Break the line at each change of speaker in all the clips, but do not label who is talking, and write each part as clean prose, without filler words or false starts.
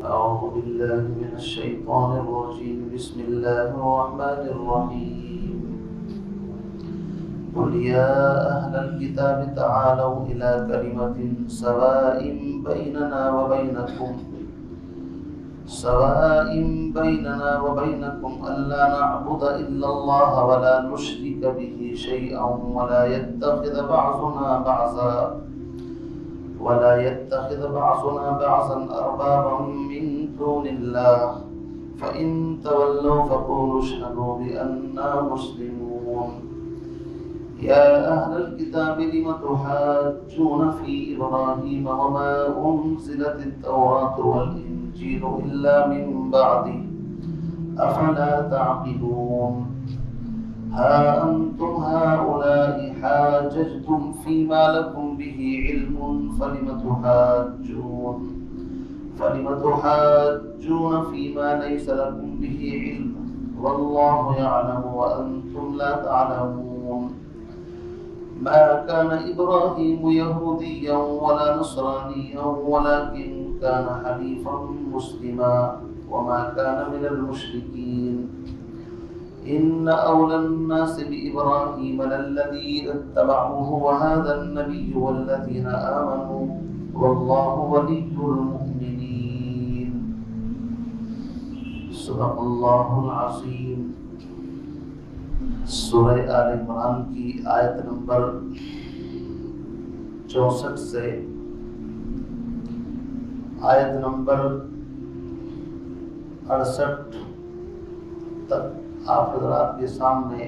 أعوذ بالله من الشيطان الرجيم. بسم الله الرحمن الرحيم. قل يا أهل الكتاب تعالوا إلى كلمة سواء بيننا وبينكم ألا نعبد إلا الله ولا نشرك به شيئا ولا يتخذ بعضنا بعضا أربابا من دون الله فإن تولوا فقولوا اشهدوا بأننا مسلمون. يا أهل الكتاب لم تحاجون في إبراهيم وما أنزلت التوراة والإنجيل إلا من بعده أفلا تعقلون. ها أنتم هؤلاء حاججتم فيما لكم به علم فلم تحاجون فيما ليس لكم به علم والله يعلم وأنتم لا تعلمون. ما كان إبراهيم يهوديا ولا نصرانيا ولكن كان حنيفا مسلما وما كان من المشركين. إن أولى الناس بإبراهيم للذين اتبعوه وهذا النبي والذين آمنوا والله ولي المؤمنين. صدق اللہ العظیم. سورہ آل عمران کی آیت نمبر 64 سے آیت نمبر 68 تک آپ حضرات کے سامنے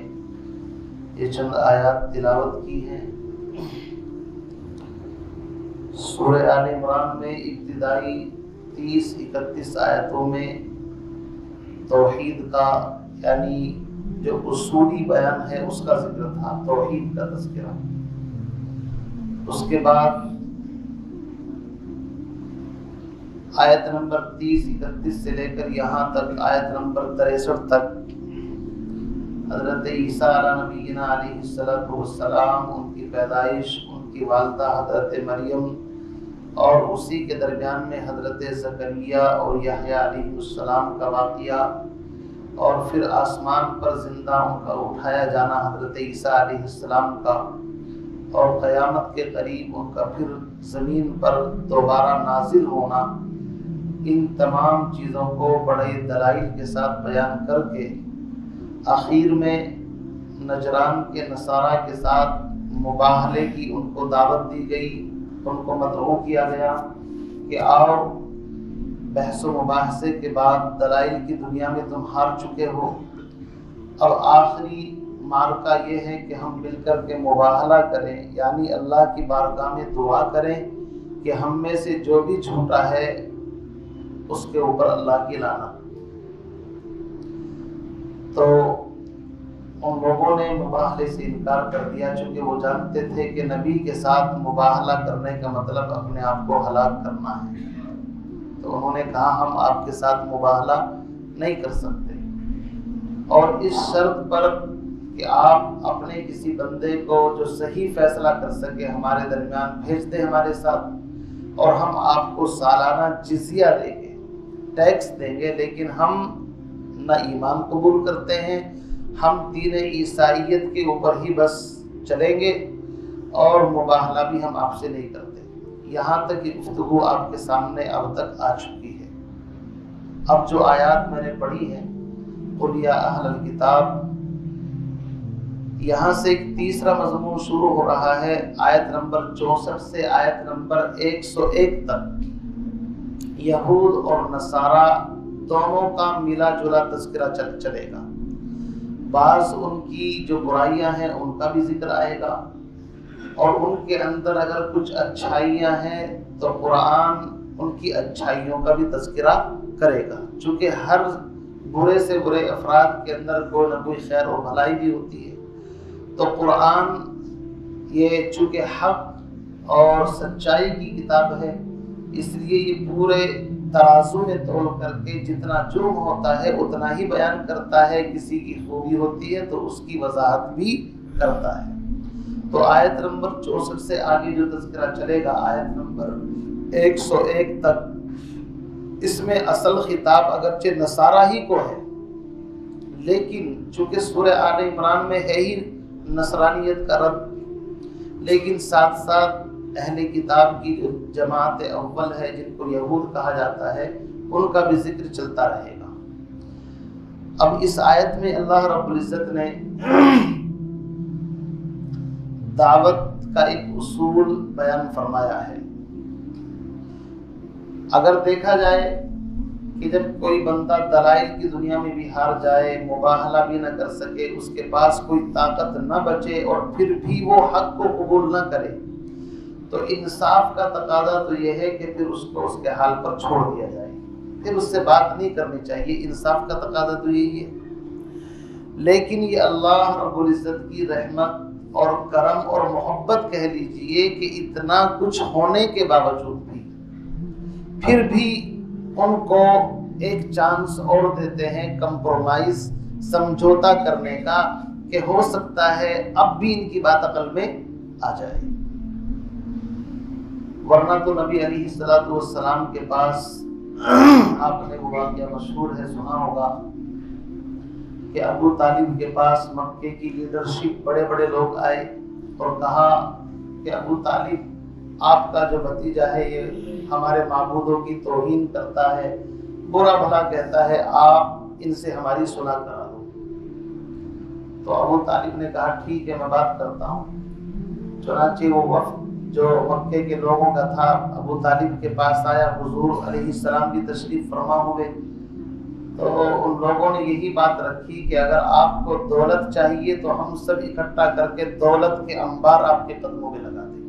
یہ چند آیات تلاوت کی ہیں. سورہ آل عمران میں ابتدائی 30-31 آیتوں میں توحید کا یعنی جو اصولی بیان ہے اس کا ذکر تھا، توحید کا تذکرہ. اس کے بعد آیت نمبر 30-31 سے لے کر یہاں تک آیت نمبر 63 تک حضرت عیسیٰ علیہ نبینا علیہ السلام، ان کی پیدائش، ان کی والدہ حضرت مریم اور اسی کے درمیان میں حضرت زکریا اور یحییٰ علیہ السلام کا واقعہ، اور پھر آسمان پر زندہ ان کا اٹھایا جانا حضرت عیسیٰ علیہ السلام کا، اور قیامت کے قریب ان کا پھر زمین پر دوبارہ نازل ہونا. ان تمام چیزوں کو بڑے دلائل کے ساتھ بیان کر کے آخر میں نجران کے نصارہ کے ساتھ مباہلے کی ان کو دعوت دی گئی، ان کو مدعو کیا گیا کہ آؤ، بحث و مباحثے کے بعد دلائل کی دنیا میں تم ہار چکے ہو، اب آخری معرکہ یہ ہے کہ ہم مل کر کے مباہلہ کریں، یعنی اللہ کی بارگاہ میں دعا کریں کہ ہم میں سے جو بھی جھوٹا ہے اس کے اوپر اللہ کی لعنت. تو ان لوگوں نے مباہلے سے انکار کر دیا، چونکہ وہ جانتے تھے کہ نبی کے ساتھ مباہلہ کرنے کا مطلب اپنے آپ کو ہلاک کرنا ہے. تو انہوں نے کہا ہم آپ کے ساتھ مباہلہ نہیں کر سکتے، اور اس شرط پر کہ آپ اپنے کسی بندے کو جو صحیح فیصلہ کر سکے ہمارے درمیان بھیج دیں ہمارے ساتھ، اور ہم آپ کو سالانہ جزیہ دیں گے، ٹیکس دیں گے، لیکن ہم نہ ایمان قبول کرتے ہیں، ہم دین عیسائیت کے اوپر ہی بس چلیں گے، اور مباہلہ بھی ہم آپ سے نہیں کرتے. یہاں تک یہ گفتگو آپ کے سامنے اب تک آ چکی ہے. اب جو آیات میں نے پڑھی ہیں قل یا اہل الکتاب، یہاں سے ایک تیسرا مضمون شروع ہو رہا ہے. آیت نمبر 64 سے آیت نمبر 101 تک یہود اور نصارہ دونوں کا ملا جلا تذکرہ چلے گا. بعض ان کی جو برائیاں ہیں ان کا بھی ذکر آئے گا، اور ان کے اندر اگر کچھ اچھائیاں ہیں تو قرآن ان کی اچھائیوں کا بھی تذکرہ کرے گا. چونکہ ہر برے سے برے افراد کے اندر کوئی نہ کوئی خیر و بھلائی بھی ہوتی ہے، تو قرآن یہ چونکہ حق اور سچائی کی کتاب ہے، اس لیے یہ پورے ترازو میں تول کر کے جتنا جرم ہوتا ہے اتنا ہی بیان کرتا ہے، کسی کی خوبی ہوتی ہے تو اس کی وضاحت بھی کرتا ہے. تو آیت نمبر 64 سے آگے جو تذکرہ چلے گا آیت نمبر 101 تک، اس میں اصل خطاب اگرچہ نصارہ ہی کو ہے، لیکن چونکہ سورہ آل عمران میں ہے ہی نصرانیت کا رد، لیکن ساتھ ساتھ اہل کتاب کی جو جماعت اول ہے جن کو یہود کہا جاتا ہے، ان کا بھی ذکر چلتا رہے گا۔ اب اس آیت میں اللہ رب العزت نے دعوت کا ایک اصول بیان فرمایا ہے۔ اگر دیکھا جائے کہ جب کوئی بندہ دلائل کی دنیا میں بھی ہار جائے، مباہلہ بھی نہ کر سکے، اس کے پاس کوئی طاقت نہ بچے اور پھر بھی وہ حق کو قبول نہ کرے، تو انصاف کا تقاضا تو یہ ہے کہ پھر اس کو اس کے حال پر چھوڑ دیا جائے، پھر اس سے بات نہیں کرنی چاہیے۔ انصاف کا تقاضا تو یہی ہے۔ لیکن یہ اللہ رب العزت کی رحمت اور کرم اور محبت کہہ لیجئے کہ اتنا کچھ ہونے کے باوجود بھی پھر بھی ان کو ایک چانس اور دیتے ہیں کمپرومائز، سمجھوتا کرنے کا، کہ ہو سکتا ہے اب بھی ان کی بات عقل میں آ جائے۔ ورنہ تو نبی علیہ السلام کے پاس آپ نے وہ واقعہ مشہور ہے، سنا ہوگا کہ ابو طالب کے پاس مکے کی لیڈرشپ بڑے بڑے لوگ آئے اور کہا کہ ابو طالب، آپ کا جو بھتیجا ہے یہ ہمارے معبودوں کی توہین کرتا ہے، برا بھلا کہتا ہے، آپ ان سے ہماری صلح کرا دو۔ تو ابو طالب نے کہا ٹھیک ہے، میں بات کرتا ہوں۔ چنانچہ وہ وفد جو مکے کے لوگوں کا تھا ابو طالب کے پاس آیا، حضور علیہ السلام بھی تشریف فرما ہوئے، تو ان لوگوں نے یہی بات رکھی کہ اگر آپ کو دولت چاہیے تو ہم سب اکٹھا کر کے دولت کے انبار آپ کے قدموں میں لگا دیں گے۔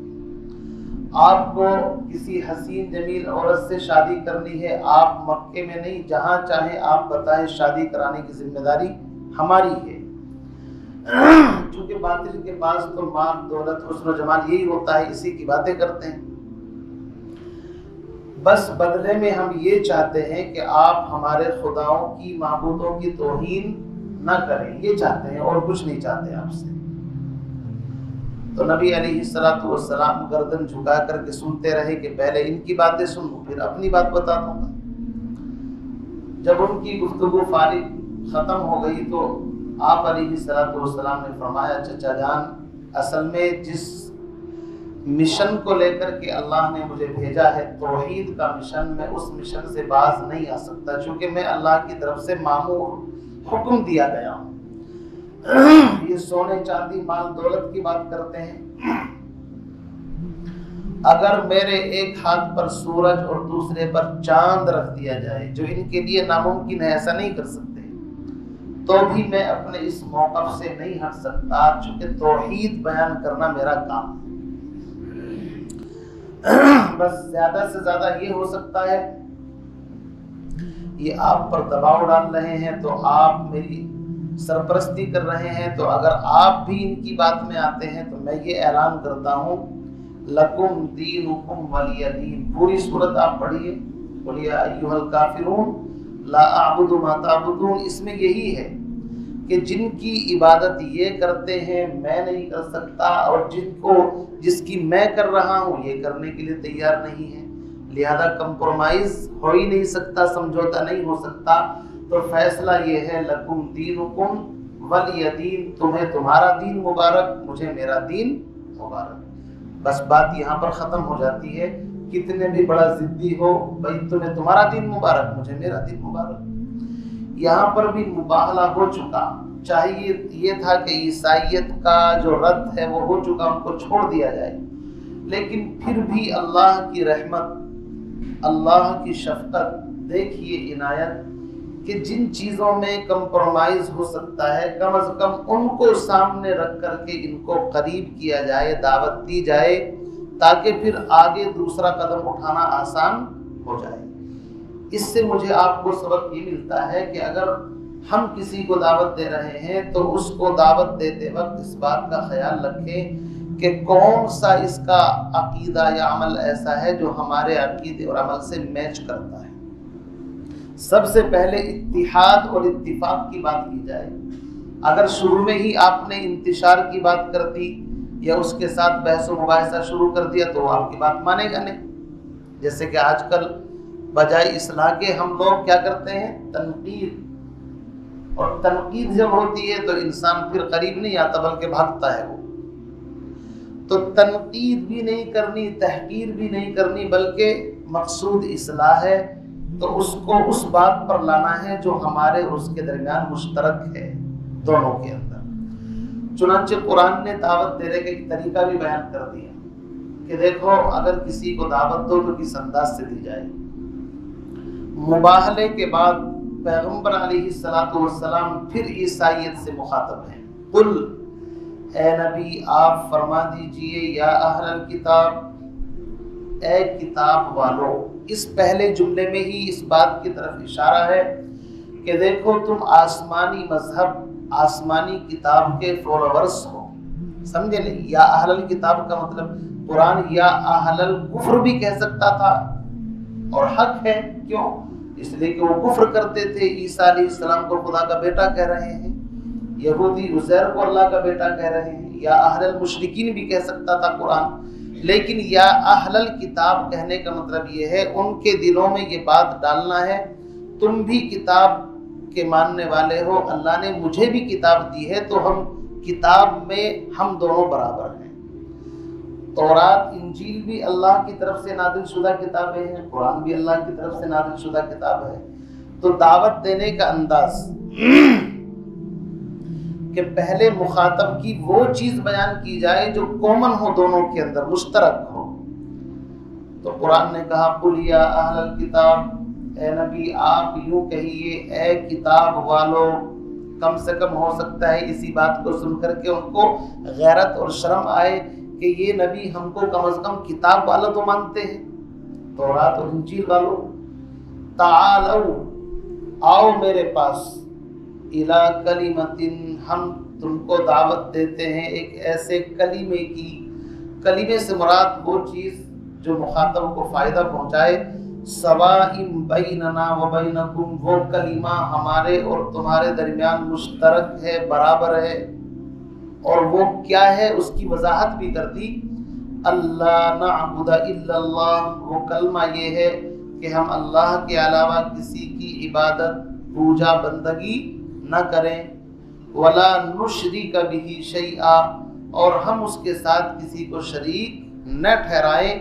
آپ کو کسی حسین جمیل عورت سے شادی کرنی ہے، آپ مکے میں نہیں جہاں چاہیں آپ بتائیں، شادی کرانے کی ذمہ داری ہماری ہے۔ چونکہ باطل کے پاس تو مال، دولت، حسن و جمال یہی ہوتا ہے، اسی کی باتیں کرتے ہیں۔ بس بدلے میں ہم یہ چاہتے ہیں کہ آپ ہمارے خداؤں کی، معبودوں کی توہین نہ کریں، یہ چاہتے ہیں اور کچھ نہیں چاہتے آپ سے۔ تو نبی علیہ السلام گردن جھکا کر کے سنتے رہے کہ پہلے ان کی باتیں سن لوں پھر اپنی بات بتا دوں گا۔ جب ان کی گفتگو فارغ ختم ہو گئی تو آپ علیہ السلام نے فرمایا چچا جان، اصل میں جس مشن کو لے کر کے اللہ نے مجھے بھیجا ہے، توحید کا مشن، میں اس مشن سے باز نہیں آ سکتا، چونکہ میں اللہ کی طرف سے مامور، حکم دیا گیا ہوں۔ یہ سونے چاندی مال دولت کی بات کرتے ہیں، اگر میرے ایک ہاتھ پر سورج اور دوسرے پر چاند رکھ دیا جائے، جو ان کے لیے ناممکن ہے، ایسا نہیں کر سکتے، تو بھی میں اپنے اس موقف سے نہیں ہٹ سکتا، چونکہ توحید بیان کرنا میرا کام ہے۔ بس زیادہ سے زیادہ یہ ہو سکتا ہے، یہ آپ پر دباؤ ڈال رہے ہیں تو آپ میری سرپرستی کر رہے ہیں، تو اگر آپ بھی ان کی بات میں آتے ہیں تو میں یہ اعلان کرتا ہوں لکم دینکم ولی دین۔ پوری سورت آپ پڑھیے، قل یا ایھا الکافرون لا اعبد ما تعبدون، اس میں یہی ہے کہ جن کی عبادت یہ کرتے ہیں میں نہیں کر سکتا، اور جس کی میں کر رہا ہوں یہ کرنے کے لیے تیار نہیں ہے، لہذا کمپرومائز ہو ہی نہیں سکتا، سمجھوتا نہیں ہو سکتا۔ تو فیصلہ یہ ہے لکم دینکم ولی دین، تمہیں تمہارا دین مبارک، مجھے میرا دین مبارک۔ بس بات یہاں پر ختم ہو جاتی ہے، کتنے بھی بڑا ضدی ہو، بھائی تمہیں تمہارا دین مبارک، مجھے میرا دین مبارک۔ یہاں پر بھی مباہلہ ہو چکا، چاہیے یہ تھا کہ عیسائیت کا جو رد ہے وہ ہو چکا، ان کو چھوڑ دیا جائے، لیکن پھر بھی اللہ کی رحمت، اللہ کی شفقت، دیکھیے عنایت کہ جن چیزوں میں کمپرومائز ہو سکتا ہے کم از کم ان کو سامنے رکھ کر کے ان کو قریب کیا جائے، دعوت دی جائے، تاکہ پھر آگے دوسرا قدم اٹھانا آسان ہو جائے۔ اس سے مجھے آپ کو سبق یہ ملتا ہے کہ اگر ہم کسی کو دعوت دے رہے ہیں تو اس کو دعوت دیتے وقت اس بات کا خیال رکھیں کہ کون سا اس کا عقیدہ یا عمل ایسا ہے جو ہمارے عقیدے اور عمل سے میچ کرتا ہے۔ سب سے پہلے اتحاد اور اتفاق کی بات کی جائے۔ اگر شروع میں ہی آپ نے انتشار کی بات کر دی یا اس کے ساتھ بحث و مباحثہ شروع کر دیا تو آپ کی بات مانے گا نہیں۔ جیسے کہ آج کل بجائے اصلاح کے ہم لوگ کیا کرتے ہیں؟ تنقید. اور تنقید جب ہوتی ہے تو انسان پھر قریب نہیں آتا بلکہ بھاگتا ہے وہ. تو تنقید بھی نہیں کرنی، تحقیر بھی نہیں کرنی، بلکہ مقصود اصلاح ہے تو اس کو اس بات پر لانا ہے جو ہمارے اور اس کے درمیان مشترک ہے دونوں کے اندر. چنانچہ قرآن نے دعوت دینے کا ایک طریقہ بھی بیان کر دیا کہ دیکھو اگر کسی کو دعوت دو تو کس انداز سے دی جائے. مباہلے کے بعد پیغمبر علیہ الصلوۃ والسلام پھر عیسائیت سے مخاطب ہیں. قل، اے نبی آپ فرما دیجئے، یا اہل الکتاب، اے کتاب والو. اس پہلے جملے میں ہی اس بات کی طرف اشارہ ہے کہ دیکھو تم آسمانی مذہب، آسمانی کتاب کے فالوورز ہو. سمجھے نہیں؟ یا اہل الکتاب کا مطلب قرآن یا اہل الکفر بھی کہہ سکتا تھا اور حق ہے. کیوں؟ اس لیے کہ وہ کفر کرتے تھے، عیسیٰ علیہ السلام کو خدا کا بیٹا کہہ رہے ہیں، یہودی عزیر کو اللہ کا بیٹا کہہ رہے ہیں. یا اہل المشرکین بھی کہہ سکتا تھا قرآن، لیکن یا اہل الکتاب کہنے کا مطلب یہ ہے ان کے دلوں میں یہ بات ڈالنا ہے تم بھی کتاب کے ماننے والے ہو، اللہ نے مجھے بھی کتاب دی ہے تو ہم کتاب میں ہم دونوں برابر ہیں. تورات انجیل بھی اللہ کی طرف سے نازل شدہ کتابیں ہیں، قرآن بھی اللہ کی طرف سے نازل شدہ کتاب ہے. تو دعوت دینے کا انداز کہ پہلے مخاطب کی وہ چیز بیان کی جائے جو کامن ہو، دونوں کے اندر مشترک ہو. تو قرآن نے کہا قل یا اہل الکتاب، اے نبی آپ یوں کہیے اے کتاب والو. کم سے کم ہو سکتا ہے اسی بات کو سن کر کے ان کو غیرت اور شرم آئے کہ یہ نبی ہم کو کم از کم کتاب والا تو مانتے ہیں، تورات اور انجیل والو. تعالو، آؤ میرے پاس، الی کلمۃ، ہم تم کو دعوت دیتے ہیں ایک ایسے کلمے کی. کلمے سے مراد وہ چیز جو مخاطب کو فائدہ پہنچائے. سواء بیننا و بینکم، وہ کلمہ ہمارے اور تمہارے درمیان مشترک ہے، برابر ہے. اور وہ کیا ہے اس کی وضاحت بھی کر دی. اللہ نعبد الا اللہ، وہ کلمہ یہ ہے کہ ہم اللہ کے علاوہ کسی کی عبادت، پوجا، بندگی نہ کریں. ولا نشرک بہ شیئا، اور ہم اس کے ساتھ کسی کو شریک نہ ٹھہرائیں.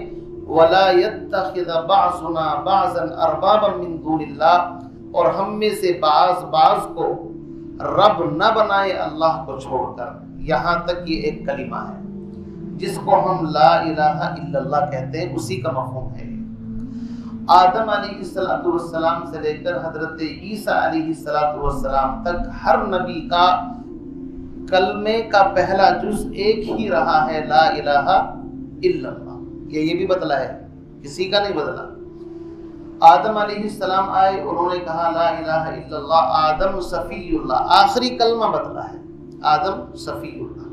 ولا يتخذ بعضنا بعضا اربابا من دون اللہ، اور ہم میں سے بعض کو رب نہ بنائے اللہ کو چھوڑ کر. یہاں تک یہ ایک کلمہ ہے جس کو ہم لا الہ الا اللہ کہتے ہیں، اسی کا مفہوم ہے. آدم علیہ السلام سے لے کر حضرت عیسیٰ علیہ السلام تک ہر نبی کا کلمے کا پہلا جز ایک ہی رہا ہے، لا الہ الا اللہ. یہ بھی بدلا ہے، کسی کا نہیں بدلا. آدم علیہ السلام آئے، انہوں نے کہا لا الہ الا اللہ، آدم صفی اللہ، آخری کلمہ بدلا ہے، آدم صفی اللہ.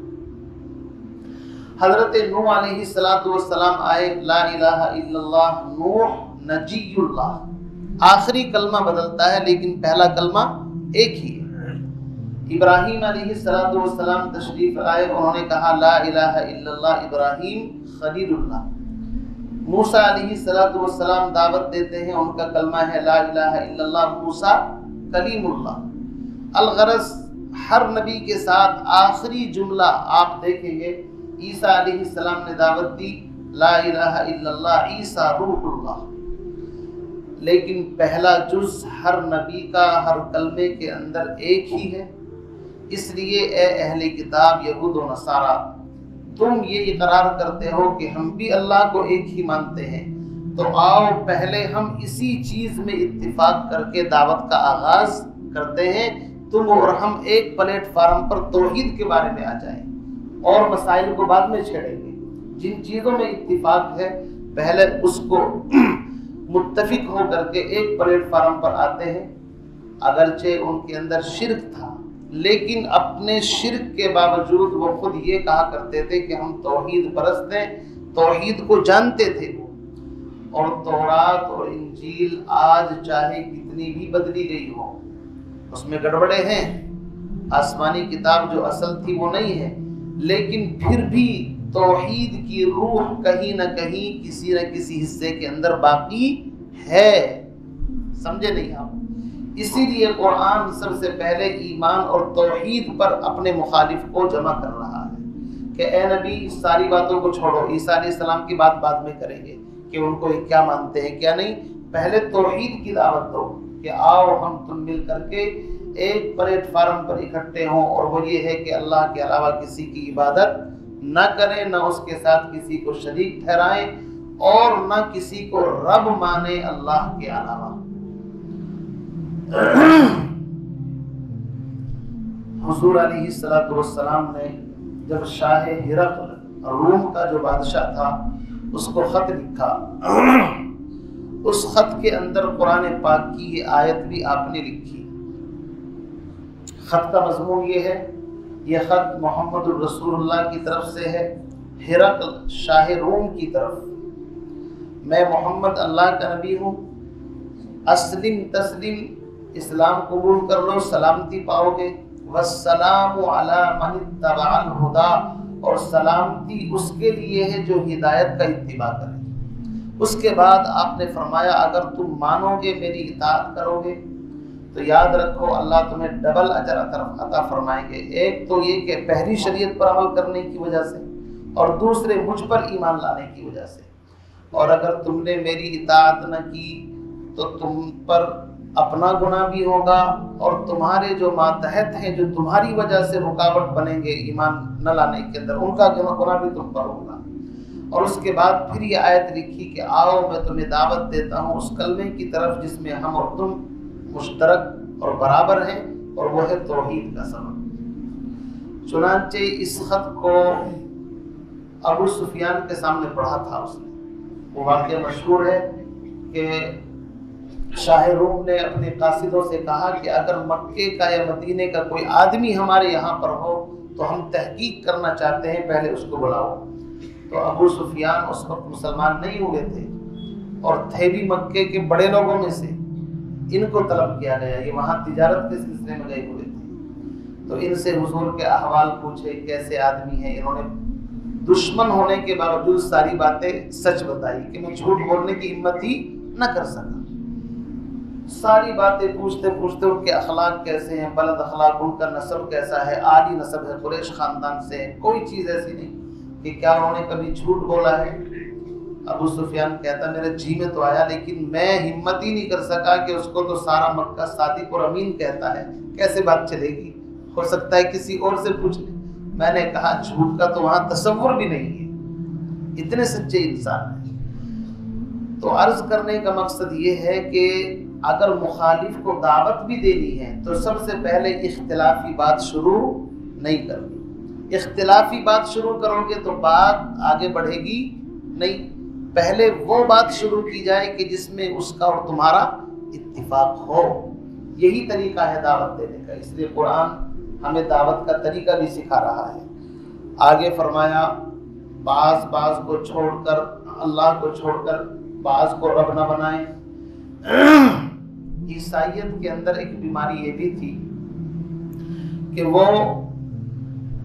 حضرت نوح علیہ السلام آئے، لا الہ الا اللہ، نوح نجی اللہ. آخری کلمہ بدلتا ہے لیکن پہلا کلمہ ایک ہی ہے. ابراہیم علیہ السلام تشریف لائے، انہوں نے کہا لا الہ الا اللہ، ابراہیم خلیل اللہ. موسیٰ علیہ السلام دعوت دیتے ہیں، ان کا کلمہ ہے لا الہ الا اللہ، موسیٰ کلیم اللہ. الغرض ہر نبی کے ساتھ آخری جملہ آپ دیکھیں گے. عیسیٰ علیہ السلام نے دعوت دی لا الہ الا اللہ، عیسیٰ روح اللہ. لیکن پہلا جز ہر نبی کا ہر کلمے کے اندر ایک ہی ہے. اس لیے اے اہل کتاب یہود و نصارہ، تم یہ اقرار کرتے ہو کہ ہم بھی اللہ کو ایک ہی مانتے ہیں، تو آؤ پہلے ہم اسی چیز میں اتفاق کر کے دعوت کا آغاز کرتے ہیں. تم اور ہم ایک پلیٹ فارم پر توحید کے بارے میں آ جائیں اور مسائل کو بعد میں چھیڑیں گے. جن چیزوں میں اتفاق ہے پہلے اس کو متفق ہو کر کے ایک پلیٹ فارم پر آتے ہیں. اگرچہ ان کے اندر شرک تھا لیکن اپنے شرک کے باوجود وہ خود یہ کہا کرتے تھے کہ ہم توحید پرست ہیں، توحید کو جانتے تھے وہ. اور تورات اور انجیل آج چاہے کتنی بھی بدلی گئی ہو، اس میں گڑبڑے ہیں. آسمانی کتاب جو اصل تھی وہ نہیں ہے، لیکن پھر بھی توحید کی روح کہیں نہ کہیں کسی نہ کسی حصے کے اندر باقی ہے. سمجھے نہیں آپ؟ اسی لیے قرآن سب سے پہلے ایمان اور توحید پر اپنے مخالف کو جمع کر رہا ہے کہ اے نبی ساری باتوں کو چھوڑو، عیسیٰ علیہ السلام کی بات بعد میں کریں گے کہ ان کو کیا مانتے ہیں کیا نہیں، پہلے توحید کی دعوت دو کہ آؤ ہم تم مل کر کے ایک پلیٹ فارم پر اکٹھے ہوں، اور وہ یہ ہے کہ اللہ کے علاوہ کسی کی عبادت نہ کریں، نہ اس کے ساتھ کسی کو شریک ٹھہرائیں، اور نہ کسی کو رب مانے اللہ کے علاوہ۔ حضور علیہ السلام نے جب شاہ ہرقل روم کا جو بادشاہ تھا اس کو خط لکھا، اس خط کے اندر قرآن پاک کی یہ آیت بھی آپ نے لکھی۔ خط کا مضمون یہ ہے، یہ خط محمد الرسول اللہ کی طرف سے ہے ہرقل شاہ روم کی طرف۔ میں محمد اللہ کا نبی ہوں، اسلم تسلم، اسلام قبول کر لو سلامتی پاؤ گے، والسلام علی من اتبع الہدی، اور سلامتی اس کے لیے ہے جو ہدایت کا اتباع کرے۔ اس کے بعد آپ نے فرمایا اگر تم مانو گے میری اطاعت کرو گے تو یاد رکھو اللہ تمہیں ڈبل اجر عطا فرمائیں گے، ایک تو یہ کہ پہلی شریعت پر عمل کرنے کی وجہ سے، اور دوسرے مجھ پر ایمان لانے کی وجہ سے، اور اگر تم نے میری اطاعت نہ کی تو تم پر اپنا گناہ بھی ہوگا، اور تمہارے جو ماتحت ہیں جو تمہاری وجہ سے رکاوٹ بنیں گے ایمان نہ لانے کے اندر، ان کا گناہ بھی تم پر ہوگا۔ اور اس کے بعد پھر یہ آیت لکھی کہ آؤ میں تمہیں دعوت دیتا ہوں اس کلمے کی طرف جس میں ہم اور تم مشترک اور برابر ہیں، اور وہ ہے توحید کا سبب۔ چنانچہ اس خط کو ابو سفیان کے سامنے پڑھا تھا اس نے۔ وہ واقعہ مشہور ہے کہ شاہ روم نے اپنے قاصدوں سے کہا کہ اگر مکے کا یا مدینے کا کوئی آدمی ہمارے یہاں پر ہو تو ہم تحقیق کرنا چاہتے ہیں، پہلے اس کو بلاؤ۔ تو ابو سفیان اس وقت مسلمان نہیں ہوئے تھے اور تھے بھی مکے کے بڑے لوگوں میں سے، ان کو طلب کیا گیا، یہ وہاں تجارت کے سلسلے میں گئے ہوئے تھے، تو ان سے حضور کے احوال پوچھے کیسے آدمی ہیں۔ انہوں نے دشمن ہونے کے باوجود ساری باتیں سچ بتائی کہ میں جھوٹ بولنے کی ہمت ہی نہ کر سکا۔ ساری باتیں پوچھتے پوچھتے ان کے اخلاق کیسے ہیں، بلند اخلاق، ان کا نسب کیسا ہے، عالی نسب ہے، قریش خاندان سے، کوئی چیز ایسی نہیں کہ کیا انہوں نے کبھی جھوٹ بولا ہے۔ ابو سفیان کہتا میرے جی میں تو آیا لیکن میں ہمت ہی نہیں کر سکا کہ اس کو تو سارا مکہ صادق اور امین کہتا ہے، کیسے بات چلے گی، ہو سکتا ہے کسی اور سے پوچھ لیں۔ میں نے کہا جھوٹ کا تو وہاں تصور بھی نہیں ہے، اتنے سچے انسان ہیں۔ تو عرض کرنے کا مقصد یہ ہے کہ اگر مخالف کو دعوت بھی دینی ہے تو سب سے پہلے اختلافی بات شروع نہیں کرنی۔ اختلافی بات شروع کرو گے تو بات آگے بڑھے گی نہیں، پہلے وہ بات شروع کی جائے کہ جس میں اس کا اور تمہارا اتفاق ہو۔ یہی طریقہ ہے دعوت دینے کا، اس لیے قرآن ہمیں دعوت کا طریقہ بھی سکھا رہا ہے۔ آگے فرمایا بعض کو چھوڑ کر، اللہ کو چھوڑ کر بعض کو رب نہ بنائیں۔ عیسائیت کے اندر ایک بیماری یہ بھی تھی کہ وہ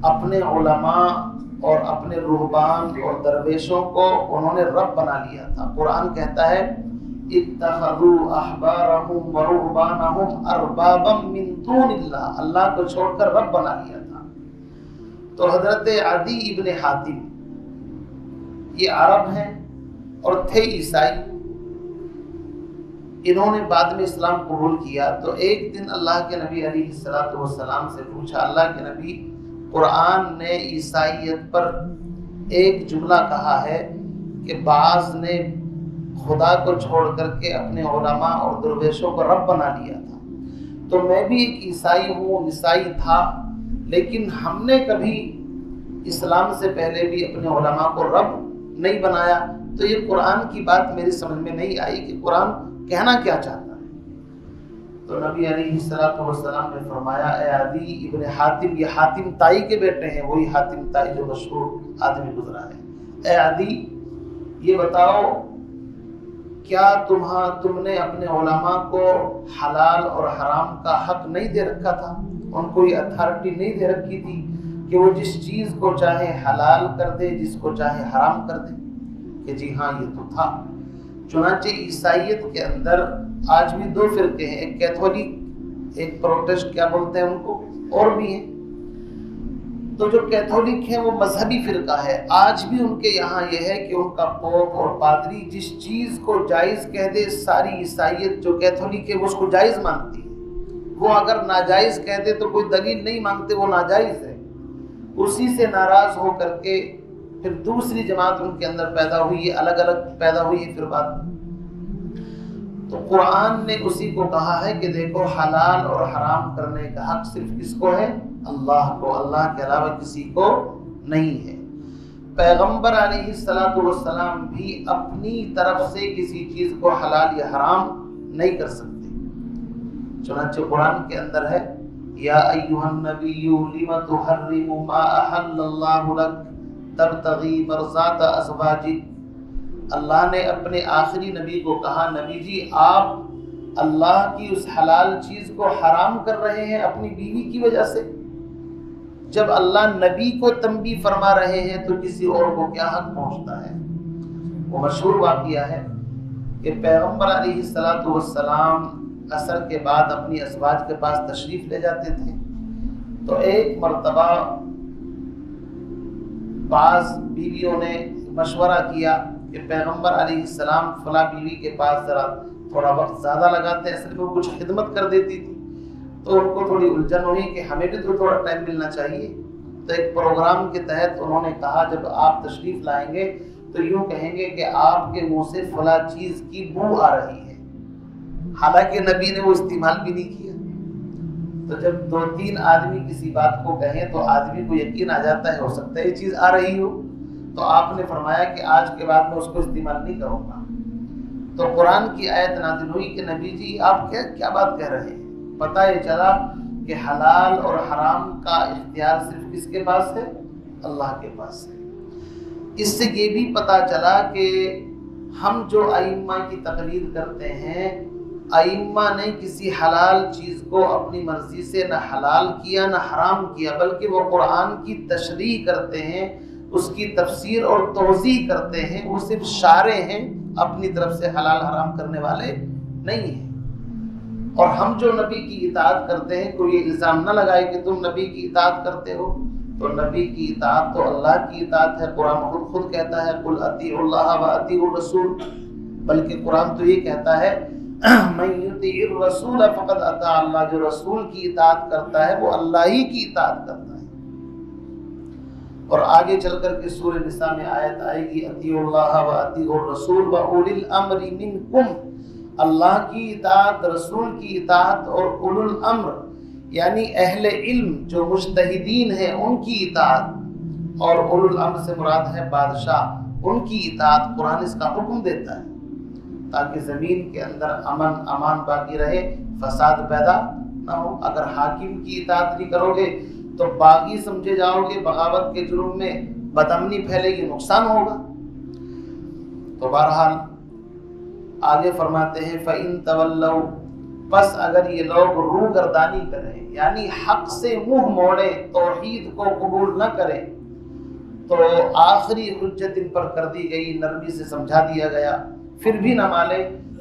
اپنے علماء اور اپنے رہبان اور درویشوں کو انہوں نے رب بنا لیا تھا۔ قرآن کہتا ہے اتخذوا احبارهم ورهبانهم اربابا من دون اللہ، اللہ کو چھوڑ کر رب بنا لیا تھا۔ تو حضرت عدی ابن حاتم یہ عرب ہیں اور تھے عیسائی، انہوں نے بعد میں اسلام قبول کیا۔ تو ایک دن اللہ کے نبی علیہ السلام سے پوچھا اللہ کے نبی قرآن نے عیسائیت پر ایک جملہ کہا ہے کہ بعض نے خدا کو چھوڑ کر کے اپنے علماء اور درویشوں کو رب بنا لیا تھا، تو میں بھی ایک عیسائی ہوں، عیسائی تھا، لیکن ہم نے کبھی اسلام سے پہلے بھی اپنے علماء کو رب نہیں بنایا۔ تو یہ قرآن کی بات میری سمجھ میں نہیں آئی کہ قرآن کہنا کیا چاہتا ہے۔ تو نبی علیہ السلام نے فرمایا اے عدی ابن حاتم، یہ حاتم تائی کے بیٹے ہیں، وہی حاتم تائی جو مشہور آدمی گزرا ہے، اے عدی یہ بتاؤ کیا تم نے اپنے علماء کو حلال اور حرام کا حق نہیں دے رکھا تھا؟ ان کو یہ اتھارٹی نہیں دے رکھی تھی کہ وہ جس چیز کو چاہے حلال کر دے، جس کو چاہے حرام کر دے؟ کہ جی ہاں یہ تو تھا۔ چنانچہ عیسائیت کے اندر آج بھی دو فرقے ہیں، ایک کیتھولک، ایک پروٹسٹ کیا بولتے ہیں ان کو، اور بھی ہیں۔ تو جو کیتھولک ہیں وہ مذہبی فرقہ ہے، آج بھی ان کے یہاں یہ ہے کہ ان کا پوپ اور پادری جس چیز کو جائز کہہ دے، ساری عیسائیت جو کیتھولک ہے وہ اس کو جائز مانتی ہے، وہ اگر ناجائز کہہ دے تو کوئی دلیل نہیں مانگتے، وہ ناجائز ہے۔ اسی سے ناراض ہو کر کے پھر دوسری جماعت ان کے اندر پیدا ہوئی، الگ الگ پیدا ہوئی پھر بات۔ تو قرآن نے اسی کو کہا ہے کہ دیکھو حلال اور حرام کرنے کا حق صرف کس کو ہے؟ اللہ کو، اللہ کے علاوہ کسی کو نہیں ہے۔ پیغمبر علیہ السلام بھی اپنی طرف سے کسی چیز کو حلال یا حرام نہیں کر سکتے۔ چنانچہ قرآن کے اندر ہے یا ایھا النبی لم تحرم ما احل اللہ لک تبتغی مرضات ازواجک۔ اللہ نے اپنے آخری نبی کو کہا نبی جی آپ اللہ کی اس حلال چیز کو حرام کر رہے ہیں اپنی بیوی کی وجہ سے۔ جب اللہ نبی کو تنبیہ فرما رہے ہیں تو کسی اور کو کیا حق پہنچتا ہے؟ وہ مشہور واقعہ ہے کہ پیغمبر علیہ السلام عصر کے بعد اپنی ازواج کے پاس تشریف لے جاتے تھے، تو ایک مرتبہ بعض بیویوں نے مشورہ کیا کہ پیغمبر علیہ السلام فلاں بیوی کے پاس ذرا تھوڑا وقت زیادہ لگاتے ہیں، اصل میں وہ کچھ خدمت کر دیتی تھی، تو ان کو تھوڑی الجھن ہوئی کہ ہمیں بھی تو تھوڑا ٹائم ملنا چاہیے۔ تو ایک پروگرام کے تحت انہوں نے کہا جب آپ تشریف لائیں گے تو یوں کہیں گے کہ آپ کے منہ سے فلاں چیز کی بو آ رہی ہے، حالانکہ نبی نے وہ استعمال بھی نہیں کیا۔ تو جب دو تین آدمی کسی بات کو کہیں تو آدمی کو یقین آ جاتا ہے ہو سکتا ہے یہ چیز آ رہی ہو، تو آپ نے فرمایا کہ آج کے بعد میں اس کو استعمال نہیں کروں گا۔ تو قرآن کی آیت نازل ہوئی کہ نبی جی آپ کیا بات کہہ رہے ہیں؟ پتہ یہ چلا کہ حلال اور حرام کا اختیار صرف کس کے پاس ہے؟ اللہ کے پاس ہے۔ اس سے یہ بھی پتہ چلا کہ ہم جو ائمہ کی تقلید کرتے ہیں، ائمہ نے کسی حلال چیز کو اپنی مرضی سے نہ حلال کیا نہ حرام کیا، بلکہ وہ قرآن کی تشریح کرتے ہیں، اس کی تفسیر اور توضیح کرتے ہیں، وہ صرف شارع ہیں، اپنی طرف سے حلال حرام کرنے والے نہیں ہیں۔ اور ہم جو نبی کی اطاعت کرتے ہیں، کوئی یہ الزام نہ لگائے کہ تم نبی کی اطاعت کرتے ہو، تو نبی کی اطاعت تو اللہ کی اطاعت ہے۔ قرآن خود کہتا ہے قل اطیعوا اللہ واطیعوا الرسول، بلکہ قرآن تو یہ کہتا ہے من یطیع الرسول فقد اطاع اللہ، جو رسول کی اطاعت کرتا ہے وہ اللہ ہی کی اطاعت کرتا ہے۔ اور آگے چل کر کے سورہ نساء میں آیت آئے گی اطیعوا اللہ واطیعوا الرسول واولی الامر منکم، اللہ کی اطاعت، رسول کی اطاعت اور اولو الامر یعنی اہل علم جو مجتہدین ہیں ان کی اطاعت، اور اولو الامر سے مراد ہے بادشاہ، ان کی اطاعت قرآن اس کا حکم دیتا ہے تاکہ زمین کے اندر امن امان باقی رہے، فساد پیدا نہ ہو۔ اگر حاکم کی اطاعت نہیں کرو گے تو باغی سمجھے جاؤ گے، بغاوت کے جرم میں بدامنی پھیلے گی، نقصان ہوگا۔ تو بہرحال آگے فرماتے ہیں فَإِن تَوَلَّوْا، پس اگر یہ لوگ روح گردانی کریں یعنی حق سے منہ موڑیں، توحید کو قبول نہ کریں، تو آخری حجت ان پر کر دی گئی، نرمی سے سمجھا دیا گیا، پھر بھی نہ مانے،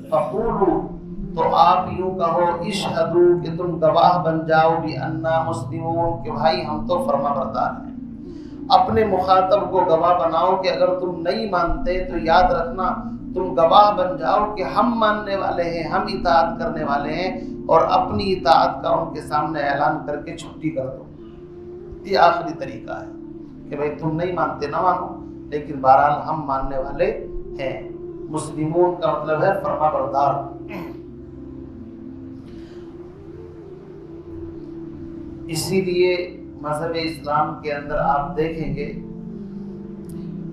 فَقُولُوا، تو آپ یوں کہو اشہدوا، کہ تم گواہ بن جاؤ، بِأَنَّا مُسْلِمُونَ، کہ بھائی ہم تو فرما بردار ہیں۔ اپنے مخاطب کو گواہ بناؤ کہ اگر تم نہیں مانتے تو یاد رکھنا تم گواہ بن جاؤ کہ ہم ماننے والے ہیں، ہم اطاعت کرنے والے ہیں، اور اپنی اطاعت کا ان کے سامنے اعلان کر کے چھٹی کر دو۔ یہ آخری طریقہ ہے کہ بھئی تم نہیں مانتے نہ مانو، لیکن بہرحال ہم ماننے والے ہیں۔ مسلمون کا مطلب ہے فرما بردار۔ اسی لیے مذہب اسلام کے اندر آپ دیکھیں گے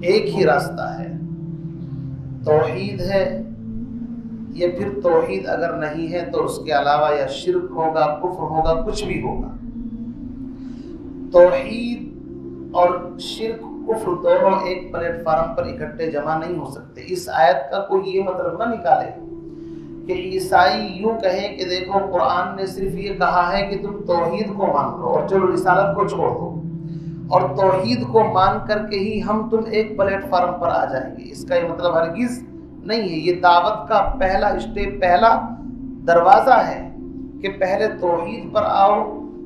ایک ہی راستہ ہے، توحید ہے، یا پھر توحید اگر نہیں ہے تو اس کے علاوہ یا شرک ہوگا، کفر ہوگا، کچھ بھی ہوگا۔ توحید اور شرک کفر دونوں ایک پلیٹ فارم پر اکٹھے جمع نہیں ہو سکتے۔ اس آیت کا کوئی یہ مطلب نہ نکالے کہ عیسائی یوں کہیں کہ دیکھو قرآن نے صرف یہ کہا ہے کہ تم توحید کو مان لو اور چلو رسالت کو چھوڑ دو، اور توحید کو مان کر کے ہی ہم تم ایک پلیٹ فارم پر آ جائیں گے، اس کا یہ مطلب ہرگز نہیں ہے، یہ دعوت کا پہلا اسٹیپ، پہلا دروازہ ہے کہ پہلے توحید پر آؤ،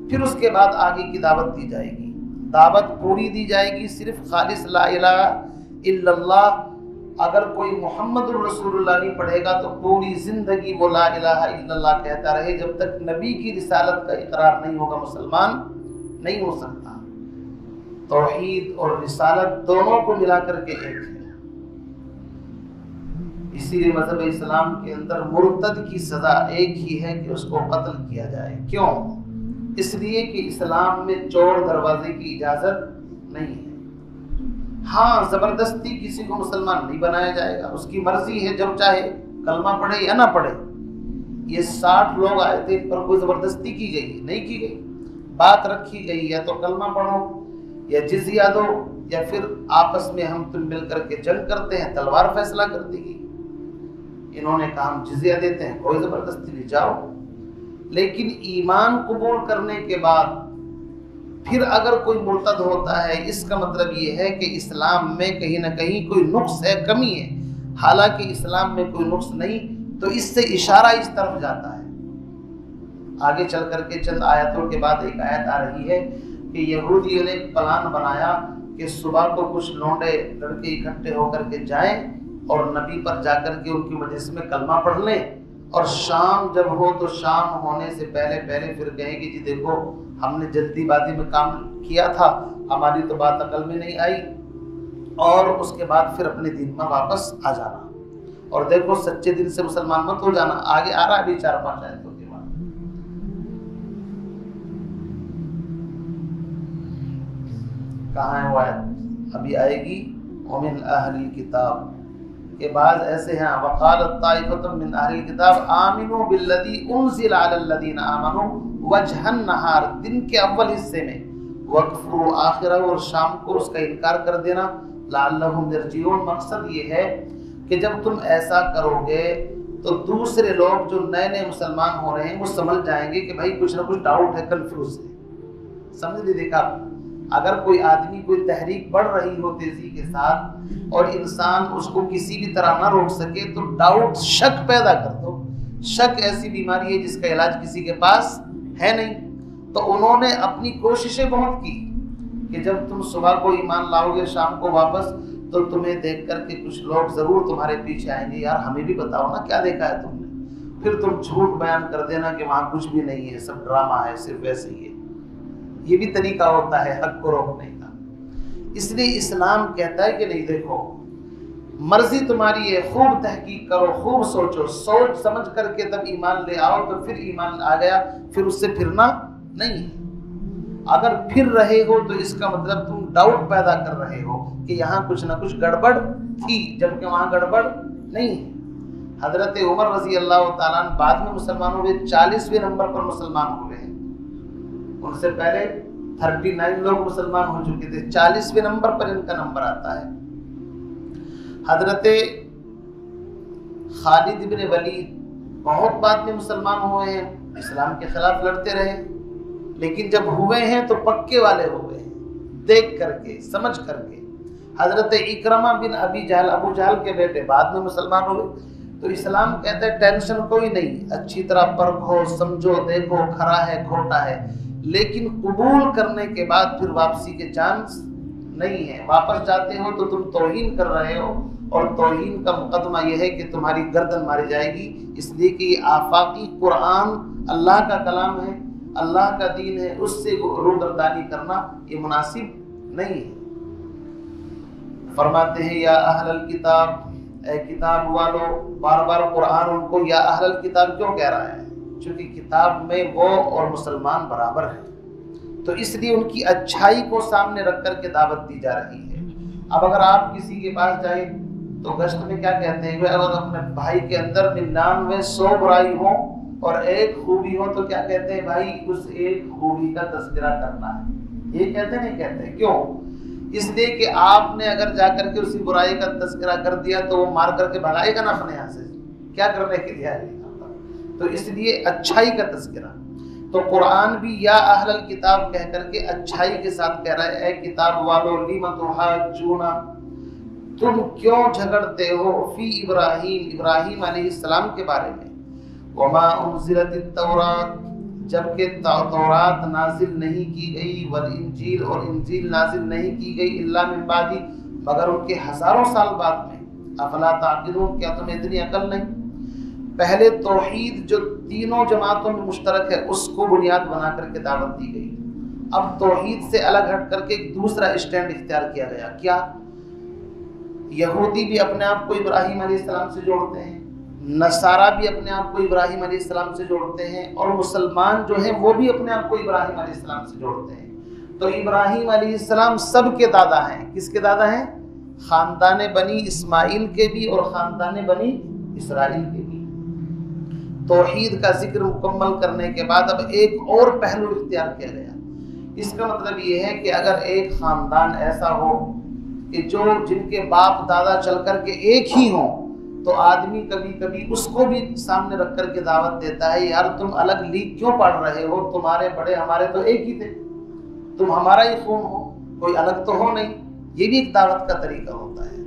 پھر اس کے بعد آگے کی دعوت دی جائے گی۔ دعوت پوری دی جائے گی صرف خالص لا الہ الا اللہ۔ اگر کوئی محمد الرسول اللہ نہیں پڑھے گا تو پوری زندگی وہ لا الہ الا اللہ کہتا رہے، جب تک نبی کی رسالت کا اقرار نہیں ہوگا مسلمان نہیں ہو سکتا۔ توحید اور رسالت دونوں کو ملا کر کے ایک ہے۔ اسی لیے مذہب اسلام کے اندر مرتد کی سزا ایک ہی ہے کہ اس کو قتل کیا جائے۔ کیوں؟ اس لیے کہ اسلام میں چور دروازے کی اجازت نہیں ہے۔ ہاں، زبردستی کسی کو مسلمان نہیں بنایا جائے گا، اس کی مرضی ہے، جب چاہے کلمہ پڑھے یا نہ پڑھے۔ یہ 60 لوگ آئے تھے، ان پر کوئی زبردستی کی گئی نہیں، کی گئی، بات رکھی گئی یا تو کلمہ پڑھو یا جزیہ دو، یا پھر آپس میں ہم تم مل کر کے جنگ کرتے ہیں، تلوار فیصلہ کر دی گئی۔ انہوں نے کہا ہم جزیہ دیتے ہیں، کوئی زبردستی نہیں، جاؤ۔ لیکن ایمان قبول کرنے کے بعد پھر اگر کوئی مرتد ہوتا ہے، اس کا مطلب یہ ہے کہ اسلام میں کہیں نہ کہیں کوئی نقص ہے، کمی ہے، حالانکہ اسلام میں کوئی نقص نہیں، تو اس سے اشارہ اس طرف جاتا ہے۔ آگے چل کر کے چند آیتوں کے بعد ایک آیت آ رہی ہے کہ یہودیوں نے ایک پلان بنایا کہ صبح کو کچھ لونڈے لڑکے اکٹھے ہو کر کے جائیں اور نبی پر جا کر کے ان کی مجلس میں کلمہ پڑھ لیں، اور شام جب ہو تو شام ہونے سے پہلے پھر کہیں کہ جی دیکھو ہم نے جلدی بازی میں کام کیا تھا، ہماری تو بات عقل میں نہیں آئی، اور اس کے بعد پھر اپنے دین میں واپس آ جانا، اور دیکھو سچے دل سے مسلمان مت ہو جانا۔ آگے آ رہا ہے ابھی 4-5 آیتوں کے بعد۔ کہاں ہے وہ آیت؟ ابھی آئے گی۔ ومن اہل الکتاب کے بعض ایسے ہیں، وقالت طائفۃ من اہل الکتاب آمنوا بالذی انزل علی الذین آمنوا وجہ النہار، دن کے اول حصے میں، وکفروا آخرہ، اور شام کو اس کا انکار کر دینا، لعلہم یرجعون، مقصد یہ ہے کہ جب تم ایسا کرو گے تو دوسرے لوگ جو نئے نئے مسلمان ہو رہے ہیں وہ سمجھ جائیں گے کہ بھائی کچھ نہ کچھ ڈاؤٹ ہے، کنفیوز ہے۔ سمجھ نہیں دیکھا، اگر کوئی آدمی کوئی تحریک بڑھ رہی ہو تیزی کے ساتھ اور انسان اس کو کسی بھی طرح نہ روک سکے تو ڈاؤٹ، شک پیدا کر دو۔ شک ایسی بیماری ہے جس کا علاج کسی کے پاس ہے نہیں، تو انہوں نے اپنی کوششیں بہت کی کہ جب تم صبح کو ایمان لاؤ گے شام کو واپس، تو تمہیں دیکھ کر کے کچھ لوگ ضرور تمہارے پیچھے آئیں گے، یار ہمیں بھی بتاؤ نا کیا دیکھا ہے تم نے، پھر تم جھوٹ بیان کر دینا کہ وہاں کچھ بھی نہیں ہے، سب ڈرامہ ہے، صرف ویسے ہی ہے۔ یہ بھی طریقہ ہوتا ہے حق کو روکنے کا۔ اس لیے اسلام کہتا ہے کہ نہیں، دیکھو مرضی تمہاری ہے، خوب تحقیق کرو، خوب سوچو، سوچ سمجھ کر کے تب ایمان لے آؤ، تو پھر ایمان آ گیا، پھر اس سے پھرنا نہیں ہے۔ اگر پھر رہے ہو تو اس کا مطلب تم ڈاؤٹ پیدا کر رہے ہو کہ یہاں کچھ نہ کچھ گڑبڑ تھی، جبکہ وہاں گڑبڑ نہیں ہے۔ حضرت عمر رضی اللہ تعالیٰ عنہ بعد میں مسلمان ہوئے، 40ویں نمبر پر مسلمان ہوئے ہیں، ان سے پہلے 39 لوگ مسلمان ہو چکے تھے، 40ویں نمبر پر ان کا نمبر آتا ہے۔ حضرت خالد بن ولید بہت بعد میں مسلمان ہوئے ہیں، اسلام کے خلاف لڑتے رہے، لیکن جب ہوئے ہیں تو پکے والے ہوئے ہیں، دیکھ کر کے سمجھ کر کے۔ حضرت اکرمہ بن ابی جہل، ابو جہل کے بیٹے، بعد میں مسلمان ہوئے۔ تو اسلام کہتا ہے ٹینشن کوئی نہیں، اچھی طرح پرکھو، سمجھو، دیکھو کھرا ہے کھوٹا ہے، لیکن قبول کرنے کے بعد پھر واپسی کے چانس نہیں ہے۔ واپس جاتے ہو تو تم توہین کر رہے ہو، اور توہین کا مقدمہ یہ ہے کہ تمہاری گردن ماری جائے گی، اس لیے کہ یہ آفاقی قرآن اللہ کا کلام ہے، اللہ کا دین ہے، اس سے روگردانی کرنا یہ مناسب نہیں ہے۔ فرماتے ہیں یا اہل الکتاب، اے کتاب والو، بار بار قرآن ان کو یا اہل الکتاب کیوں کہہ رہا ہے؟ چونکہ کتاب میں وہ اور مسلمان برابر ہیں، تو اس لیے ان کی اچھائی کو سامنے رکھ کر کے دعوت دی جا رہی ہے۔ اب اگر آپ کسی کے پاس جائیں تو گشت میں کیا کہتے ہیں، اگر اپنے بھائی کے اندر 99 برائی ہو اور ایک خوبی ہو تو کیا کہتے ہیں، بھائی اس ایک خوبی کا تذکرہ کرنا ہے، یہ کہتے نہیں کہتے؟ کیوں؟ اس لیے کہ آپ نے اگر جا کر کے اسی برائی کا تذکرہ کر دیا تو وہ مار کر کے بھگائے گا نا اپنے یہاں سے، کیا کرنے کے لیے آئے گا، تو اس لیے اچھائی کا تذکرہ۔ تو قرآن بھی یا اہل الکتاب کہہ کر کے اچھائی کے ساتھ کہہ رہا ہے، اے کتاب والو لم تحاجون، تم کیوں جھگڑتے ہو فی ابراہیم، ابراہیم علیہ السلام کے بارے میں، وما انزلت التورات، جبکہ تورات نازل نہیں کی گئی، والانجیل، اور انجیل نازل نہیں کی گئی، الا من بعد، مگر ان کے ہزاروں سال بعد میں، افلا تعقلون، کیا تمہیں اتنی عقل نہیں؟ پہلے توحید جو تینوں جماعتوں میں مشترک ہے اس کو بنیاد بنا کر کے دعوت دی گئی، اب توحید سے الگ ہٹ کر کے ایک دوسرا اسٹینڈ اختیار کیا گیا، کیا؟ یہودی بھی اپنے آپ کو ابراہیم علیہ السلام سے جوڑتے ہیں، نصارہ بھی اپنے آپ کو ابراہیم علیہ السلام سے جوڑتے ہیں، اور مسلمان جو ہیں وہ بھی اپنے آپ کو ابراہیم علیہ السلام سے جوڑتے ہیں۔ تو ابراہیم علیہ السلام سب کے دادا ہیں، کس کے دادا ہیں؟ خاندان بنی اسماعیل کے بھی اور خاندان بنی اسرائیل کے بھی۔ توحید کا ذکر مکمل کرنے کے بعد اب ایک اور پہلو اختیار کیا گیا، اس کا مطلب یہ ہے کہ اگر ایک خاندان ایسا ہو کہ جن کے باپ دادا چل کر کے ایک ہی ہوں، تو آدمی کبھی کبھی اس کو بھی سامنے رکھ کر کے دعوت دیتا ہے، یار تم الگ لیگ کیوں پڑھ رہے ہو، تمہارے بڑے ہمارے تو ایک ہی تھے، تم ہمارا ہی خون ہو، کوئی الگ تو ہو نہیں، یہ بھی ایک دعوت کا طریقہ ہوتا ہے۔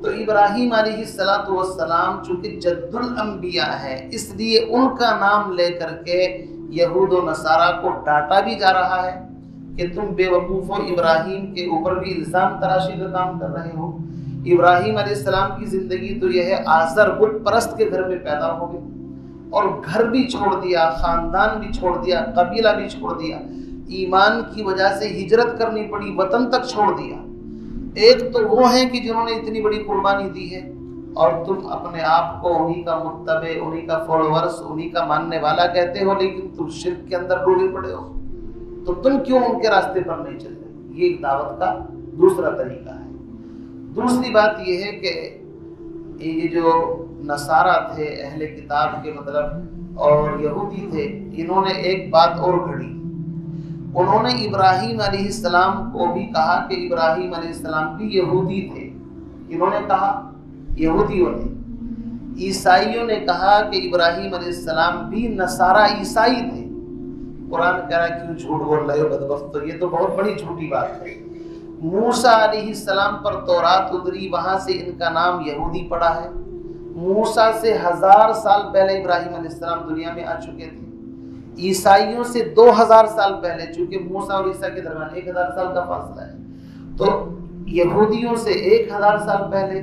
تو ابراہیم علیہ السلام چونکہ جد الانبیاء ہے، اس لیے ان کا نام لے کر کے یہود و نصارہ کو ڈانٹا بھی جا رہا ہے کہ تم بے وقوف ہو، ابراہیم کے اوپر بھی الزام تراشی کا کام کر رہے ہو۔ ابراہیم علیہ السلام کی زندگی تو یہ ہے، آزر بت پرست کے گھر میں پیدا ہو گئے اور گھر بھی چھوڑ دیا، خاندان بھی چھوڑ دیا، قبیلہ بھی چھوڑ دیا، ایمان کی وجہ سے ہجرت کرنی پڑی، وطن تک چھوڑ دیا۔ ایک تو وہ ہیں کہ جنہوں نے اتنی بڑی قربانی دی ہے، اور تم اپنے آپ کو انہی کا متبع، انہی کا فالوورس، انہی کا ماننے والا کہتے ہو، لیکن تم شرک کے اندر ڈوبے پڑے ہو، تو تم کیوں ان کے راستے پر نہیں چل رہے؟ یہ ایک دعوت کا دوسرا طریقہ ہے۔ دوسری بات یہ ہے کہ یہ جو نصارہ تھے، اہل کتاب کے مطلب، اور یہودی تھے، انہوں نے ایک بات اور گھڑی، انہوں نے ابراہیم علیہ السلام کو بھی کہا کہ ابراہیم علیہ السلام بھی یہودی تھے۔ انہوں نے کہا، یہودیوں نے، عیسائیوں نے کہا کہ ابراہیم علیہ السلام بھی نصارہ عیسائی تھے۔ قرآن کہہ رہا ہے کیوں جھوٹ بول رہے ہو بدبختو، یہ تو بہت بڑی جھوٹی بات ہے۔ موسیٰ علیہ السلام پر تورات اتری، وہاں سے ان کا نام یہودی پڑا ہے۔ موسیٰ سے 1000 سال پہلے ابراہیم علیہ السلام دنیا میں آ چکے تھے۔ عیسائیوں سے 2000 سال پہلے، چونکہ موسیٰ اور عیسیٰ کے درمیان 1000 سال کا فاصلہ ہے، تو یہودیوں سے 1000 سال پہلے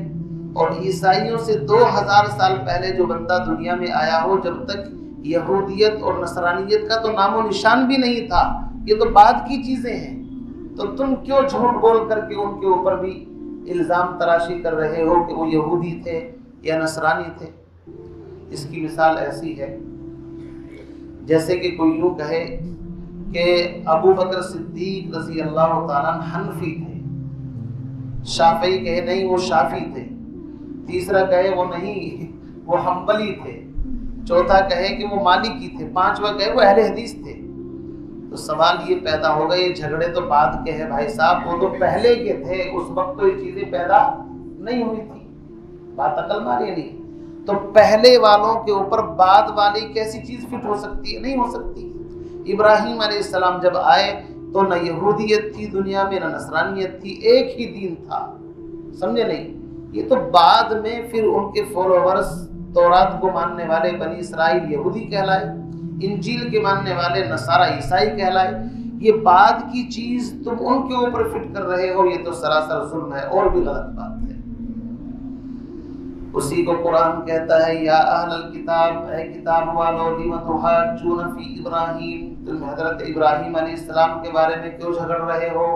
اور عیسائیوں سے 2000 سال پہلے جو بندہ دنیا میں آیا ہو، جب تک یہودیت اور نصرانیت کا تو نام و نشان بھی نہیں تھا، یہ تو بعد کی چیزیں ہیں، تو تم کیوں جھوٹ بول کر کے ان کے اوپر بھی الزام تراشی کر رہے ہو کہ وہ یہودی تھے یا نصرانی تھے؟ اس کی مثال ایسی ہے جیسے کہ کوئی یوں کہے کہ ابو بکر صدیق رضی اللہ تعالیٰ عنہ حنفی تھے، شافعی کہے نہیں وہ شافعی تھے، تیسرا کہے وہ نہیں وہ حنبلی تھے، چوتھا کہے کہ وہ مالکی تھے، پانچواں کہے وہ اہل حدیث تھے۔ تو سوال یہ پیدا ہوگا، یہ جھگڑے تو بعد کے ہیں بھائی صاحب، وہ تو پہلے کے تھے، اس وقت تو یہ چیزیں پیدا نہیں ہوئی تھی، بات عقل ماری نہیں۔ تو پہلے والوں کے اوپر بعد والی کیسی چیز فٹ ہو سکتی ہے؟ نہیں ہو سکتی۔ ابراہیم علیہ السلام جب آئے تو نہ یہودیت تھی دنیا میں، نہ نصرانیت تھی، ایک ہی دین تھا، سمجھے نہیں؟ یہ تو بعد میں پھر ان کے فالوورز تورات کو ماننے والے بنی اسرائیل یہودی کہلائے، انجیل کے ماننے والے نصارہ عیسائی کہلائے، یہ بعد کی چیز تم ان کے اوپر فٹ کر رہے ہو، یہ تو سراسر ظلم ہے اور بھی غلط بات ہے۔ اسی کو قرآن کہتا ہے یا اہل الکتاب، اے کتاب والو، لم تحاجون فی ابراہیم، تم حضرت ابراہیم علیہ السلام کے بارے میں کیوں جھگڑ رہے ہو،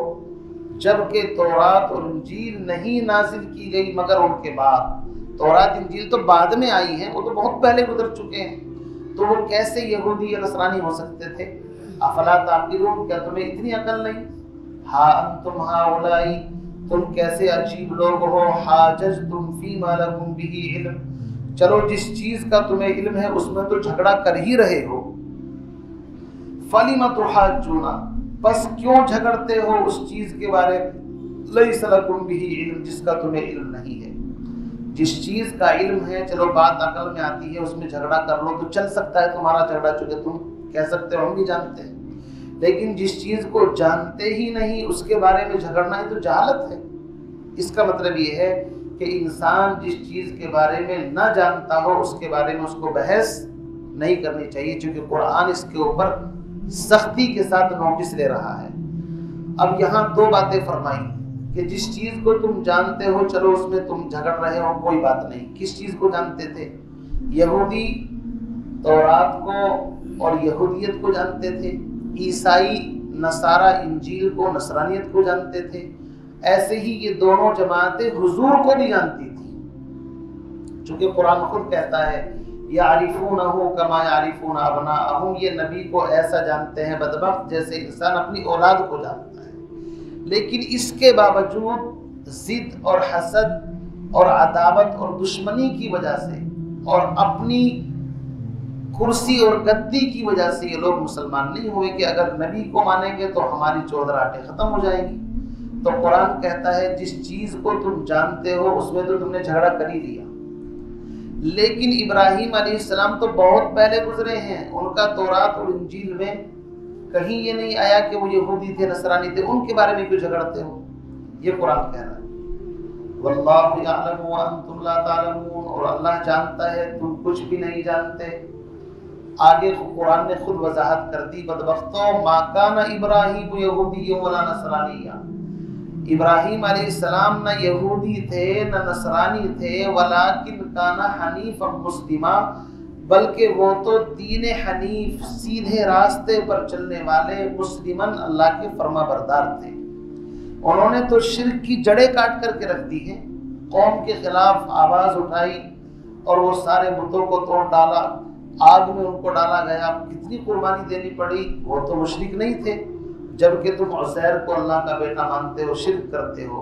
جبکہ تورات اور انجیل نہیں نازل کی گئی مگر ان کے بعد۔ تورات انجیل تو بعد میں آئی ہیں، وہ تو بہت پہلے گزر چکے ہیں، تو وہ کیسے یہودی یا نصرانی ہو سکتے تھے؟ افلا تعقلون، کیا تمہیں اتنی عقل نہیں؟ ہا انتم ہؤلائی، تم کیسے عجیب لوگ ہو، حاججتم فیما لکم بہ علم، چلو جس چیز کا تمہیں علم ہے اس میں تو جھگڑا کر ہی رہے ہو، فلم تحاجون، بس کیوں جھگڑتے ہو اس چیز کے بارے میں، لیس لکم بہ علم، جس کا تمہیں علم نہیں ہے۔ جس چیز کا علم ہے، چلو بات عقل میں آتی ہے، اس میں جھگڑا کر لو تو چل سکتا ہے تمہارا جھگڑا، چونکہ تم کہہ سکتے ہو ہم بھی جانتے ہیں، لیکن جس چیز کو جانتے ہی نہیں اس کے بارے میں جھگڑنا ہے تو جہالت ہے۔ اس کا مطلب یہ ہے کہ انسان جس چیز کے بارے میں نہ جانتا ہو اس کے بارے میں اس کو بحث نہیں کرنی چاہیے، چونکہ قرآن اس کے اوپر سختی کے ساتھ نوٹس لے رہا ہے۔ اب یہاں دو باتیں فرمائی کہ جس چیز کو تم جانتے ہو چلو اس میں تم جھگڑ رہے ہو کوئی بات نہیں۔ کس چیز کو جانتے تھے؟ یہودی تورات کو اور یہودیت کو جانتے تھے، عیسائی نصارہ انجیل کو نصرانیت کو جانتے تھے، ایسے ہی یہ دونوں جماعتیں حضور کو بھی جانتی تھی، چونکہ قرآن خود کہتا ہے یعرفونہ کما یعرفون ابناءہم، یہ نبی کو ایسا جانتے ہیں بدبخت جیسے انسان اپنی اولاد کو جانتا ہے۔ لیکن اس کے باوجود ضد اور حسد اور عداوت اور دشمنی کی وجہ سے اور اپنی کرسی اور گدی کی وجہ سے یہ لوگ مسلمان نہیں ہوئے کہ اگر نبی کو مانیں گے تو ہماری چودراہٹیں ختم ہو جائیں گی۔ تو قرآن کہتا ہے جس چیز کو تم جانتے ہو اس میں تو تم نے جھگڑا کر ہی لیا۔ لیکن ابراہیم علیہ السلام تو بہت پہلے گزرے ہیں، ان کا تورات اور انجیل میں کہیں یہ نہیں آیا کہ وہ یہودی تھے نصرانی تھے، ان کے بارے میں کیوں جھگڑتے ہو؟ یہ قرآن کہہ رہا ہے واللہ یعلم وانتم لا تعلمون، اور اللہ جانتا ہے تم کچھ بھی نہیں جانتے۔ آگے قرآن نے خود وضاحت کر دی، بدبختوں ما کان ابراہیم یہودی ولا نصرانی، ابراہیم علیہ السلام نہ یہودی تھے نہ نصرانی تھے، ولیکن کان حنیفا مسلما، بلکہ وہ تو دین حنیف سیدھے راستے پر چلنے والے مسلمن اللہ کے فرما بردار تھے۔ انہوں نے تو شرک کی جڑیں کاٹ کر کے رکھ دی ہیں، قوم کے خلاف آواز اٹھائی اور وہ سارے بتوں کو توڑ ڈالا، آگ میں ان کو ڈالا گیا، کتنی قربانی دینی پڑی۔ وہ تو مشرک نہیں تھے، جبکہ تم عزیر کو اللہ کا بیٹا مانتے ہو، شرک کرتے ہو،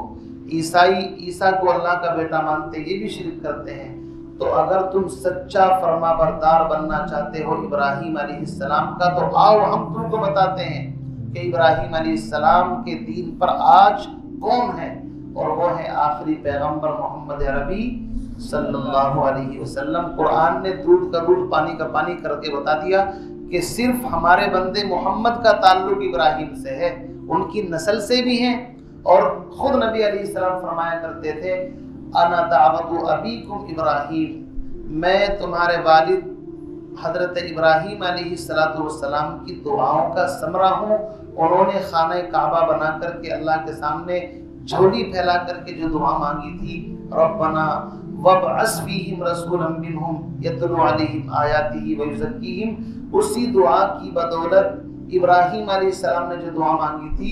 عیسیٰ کو اللہ کا بیٹا مانتے، یہ بھی شرک کرتے ہیں۔ تو اگر تم سچا فرما بردار بننا چاہتے ہو ابراہیم علیہ السلام کا تو آؤ ہم تم کو بتاتے ہیں کہ ابراہیم علیہ السلام کے دین پر آج کون ہے، اور وہ ہے آخری پیغمبر محمد عربی صلی اللہ علیہ وسلم۔ قرآن نے دودھ کا دودھ پانی کا پانی کر کے بتا دیا کہ صرف ہمارے بندے محمد کا تعلق ابراہیم سے ہے، ان کی نسل سے بھی ہیں، اور خود نبی علیہ السلام فرمایا کرتے تھے انا دعوت ابیکم ابراہیم، میں تمہارے والد حضرت ابراہیم علیہ السلام کی دعاؤں کا ثمرہ ہوں۔ انہوں نے خانہ کعبہ بنا کر کے اللہ کے سامنے جھولی پھیلا کر کے جو دعا مانگی تھی، ربنا وابعث فیہم رسولا منہم یتلو علیہم آیاتہ ویزکیہم، اسی دعا کی بدولت ابراہیم علیہ السلام نے جو دعا مانگی تھی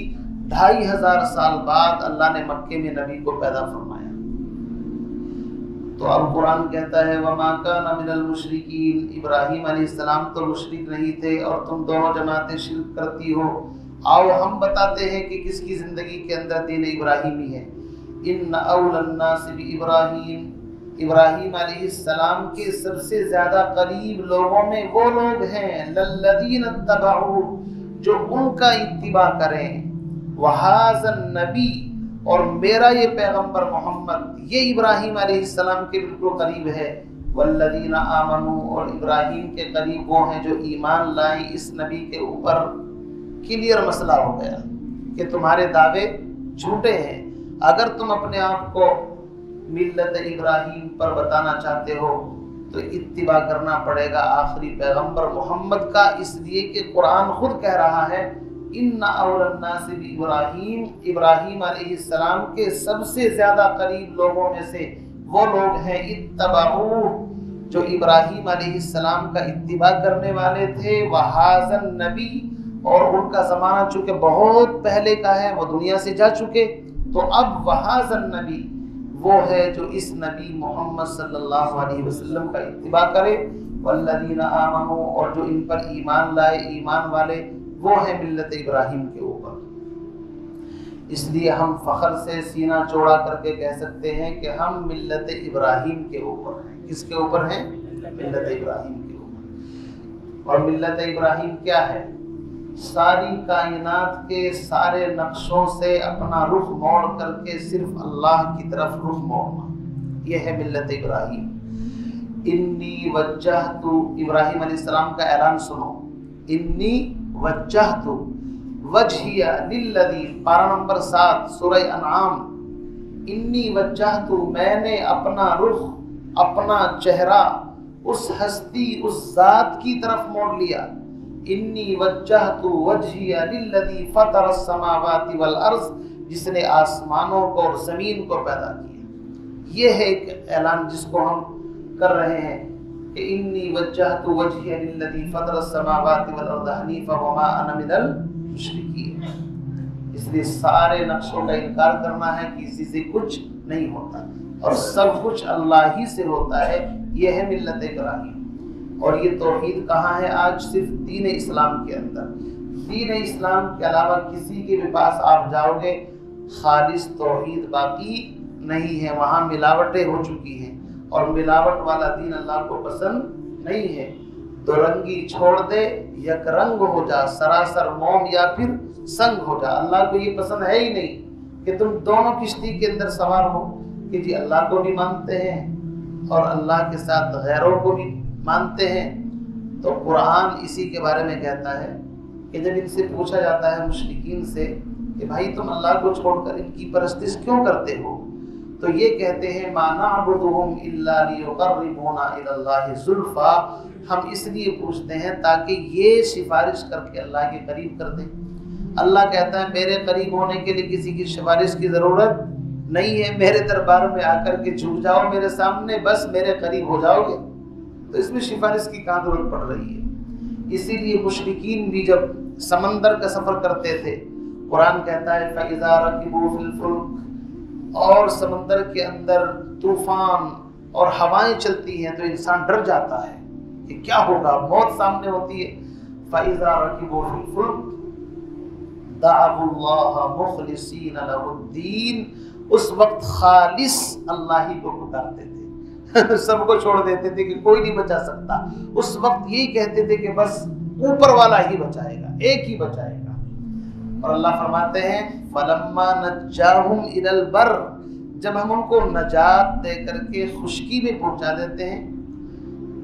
2500 سال بعد اللہ نے مکے میں نبی کو پیدا فرمایا۔ تو اب قرآن کہتا ہے وما کان من المشرکین، ابراہیم علیہ السلام تو مشرک نہیں تھے اور تم دونوں جماعتیں شرک کرتی ہو۔ آؤ ہم بتاتے ہیں کہ کس کی زندگی کے اندر دین ابراہیمی ہے۔ ان اول الناس بابراہیم، ابراہیم علیہ السلام کے سب سے زیادہ قریب لوگوں میں وہ لوگ ہیں للذین اتبعوا، جو ان کا اتباع کریں، وہذا النبی، اور میرا یہ پیغمبر محمد یہ ابراہیم علیہ السلام کے بالکل قریب ہے، والذین آمنوا، اور ابراہیم کے قریب وہ ہیں جو ایمان لائیں اس نبی کے اوپر۔ کلیئر مسئلہ ہو گیا کہ تمہارے دعوے جھوٹے ہیں۔ اگر تم اپنے آپ کو ملت ابراہیم پر بتانا چاہتے ہو تو اتباع کرنا پڑے گا آخری پیغمبر محمد کا، اس لیے کہ قرآن خود کہہ رہا ہے ان اول الناس بابراہیم، ابراہیم علیہ السلام کے سب سے زیادہ قریب لوگوں میں سے وہ لوگ ہیں اتبعوا، جو ابراہیم علیہ السلام کا اتباع کرنے والے تھے، وہذا النبی، اور ان کا زمانہ چونکہ بہت پہلے کا ہے، وہ دنیا سے جا چکے، تو اب وہذا النبی وہ ہے جو اس نبی محمد صلی اللہ علیہ وسلم کا اتباع کرے، والذین آمنوا، اور جو ان پر ایمان لائے، ایمان والے وہ ہیں ملت ابراہیم کے اوپر۔ اس لیے ہم فخر سے سینہ چوڑا کر کے کہہ سکتے ہیں کہ ہم ملت ابراہیم کے اوپر ہیں۔ کس کے اوپر ہیں؟ ملت ابراہیم کے اوپر۔ اور ملت ابراہیم کیا ہے؟ ساری کائنات کے سارے نقشوں سے اپنا رخ موڑ کر کے صرف اللہ کی طرف رخ موڑنا، یہ ہے ملت ابراہیم۔ انی وجہت، ابراہیم علیہ السلام کا اعلان سنو، انی وجہت وجہی للذی، پارہ نمبر 7 سورہ انعام، انی وجہت، میں نے اپنا رخ، اپنا چہرہ اس ہستی، اس ذات کی طرف موڑ لیا. انی وجہت وجہی للذی فطر السماوات والارض، جس نے آسمانوں کو اور زمین کو پیدا کیا. یہ ہے ایک اعلان جس کو ہم کر رہے ہیں کہ انی وجہت وجہی للذی فطر السماوات والارض حنیفا وما انا من المشرکین. اس لیے سارے نقشوں کا انکار کرنا ہے کہ کسی سے کچھ نہیں ہوتا اور سب کچھ اللہ ہی سے ہوتا ہے. یہ ہے ملت ابراہیم. اور یہ توحید کہاں ہے آج؟ صرف دین اسلام کے اندر. دین اسلام کے علاوہ کسی کے بھی پاس آپ جاؤ گے خالص توحید باقی نہیں ہے. وہاں ملاوٹیں ہو چکی ہیں اور ملاوٹ والا دین اللہ کو پسند نہیں ہے. دو رنگی چھوڑ دے، یک رنگ ہو جا، سراسر موم یا پھر سنگ ہو جا. اللہ کو یہ پسند ہے ہی نہیں کہ تم دونوں کشتی کے اندر سوار ہو کہ جی اللہ کو بھی مانتے ہیں اور اللہ کے ساتھ غیروں کو بھی مانتے ہیں. تو قرآن اسی کے بارے میں کہتا ہے کہ جب ان سے پوچھا جاتا ہے مشرکین سے کہ بھائی تم اللہ کو چھوڑ کر ان کی پرستش کیوں کرتے ہو، تو یہ کہتے ہیں ما نعبدہم الا لیقربونا الی اللہ زلفا، ہم اس لیے پوچھتے ہیں تاکہ یہ سفارش کر کے اللہ کے قریب کر دیں. اللہ کہتا ہے میرے قریب ہونے کے لیے کسی کی سفارش کی ضرورت نہیں ہے، میرے دربار میں آ کر کے جھک جاؤ میرے سامنے، بس میرے قریب ہو جاؤ گے. تو اس میں سفارش کی کہاں ضرورت پڑ رہی ہے؟ اسی لیے مشرکین بھی جب سمندر کا سفر کرتے تھے، قرآن کہتا ہے فَإِذَا رَكِبُوا فِي الْفُلْكِ، اور سمندر کے اندر طوفان اور ہوائیں چلتی ہیں تو انسان ڈر جاتا ہے کہ کیا ہوگا، موت سامنے ہوتی ہے. فَإِذَا رَكِبُوا فِي الْفُلْكِ دعوا اللہ مخلصین لہ الدین، اس وقت خالص اللہ ہی کو پکارتے تھے. سب کو چھوڑ دیتے تھے کہ کوئی نہیں بچا سکتا. اس وقت یہی کہتے تھے کہ بس اوپر والا ہی بچائے گا، ایک ہی بچائے گا. اور اللہ فرماتے ہیں فلما نجاہم الی البر، جب ہم ان کو نجات دے کر کے خشکی میں پہنچا دیتے ہیں